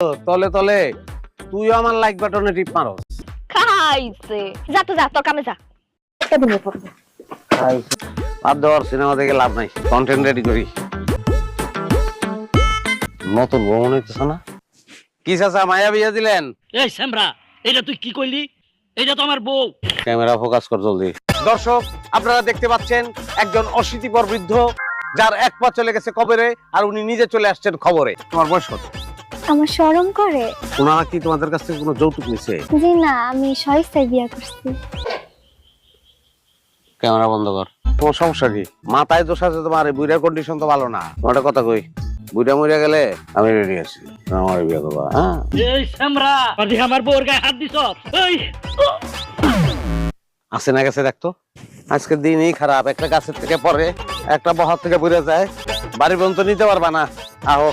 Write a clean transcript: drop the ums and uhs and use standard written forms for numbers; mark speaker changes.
Speaker 1: তলে তলে তুইও আমার লাইক বাটনে টিপ মারস।
Speaker 2: খাইছে যা তো যা তোর কামে যা
Speaker 1: বাদ দেওয়ার সিনেমা দেখে লাভ নাই, কন্টেন্ট রেডি করি। নতুন বউ মনে হইতেছে না? কি চাচা মায়া বিয়া দিলেন?
Speaker 3: এই শ্যামরা, এটা তুই কি কইলি? এটা তো আমার বউ।
Speaker 1: ক্যামেরা ফোকাস কর জলদি। দর্শক, আপনারা দেখতে পাচ্ছেন একজন অশীতিপর বৃদ্ধ যার এক পা চলে গেছে কবরে, আর উনি নিজে চলে আসছেন খবরে। তোমার বয়স কত?
Speaker 4: আমার শরম করে।
Speaker 1: ওনারা কি তোমাদের কাছ থেকে কোনো যৌতুক নিছে?
Speaker 4: জি না, আমি স্বইচ্ছায় বিয়ে করছি।
Speaker 1: ক্যামেরা বন্ধ কর। তোমার সমস্যা কি? মাথায় দোষ আছে তোমার? বুড়ার কন্ডিশন তো ভালো না। তোমার একটা কথা কই, বুড়া মরে গেলে আমি রেডি আছি, আমার বিয়ে করবা। হ্যাঁ
Speaker 3: এই শ্যামরা, তুই আমার বউর গায়ে হাত দিছ। এই
Speaker 1: আছে না গেছে দেখতো। আজকের দিনই খারাপ, একটা গাছের থেকে পরে, একটা বহার থেকে পড়ে যায়, বাড়ি পর্যন্ত নিতে পারবা না। আহো।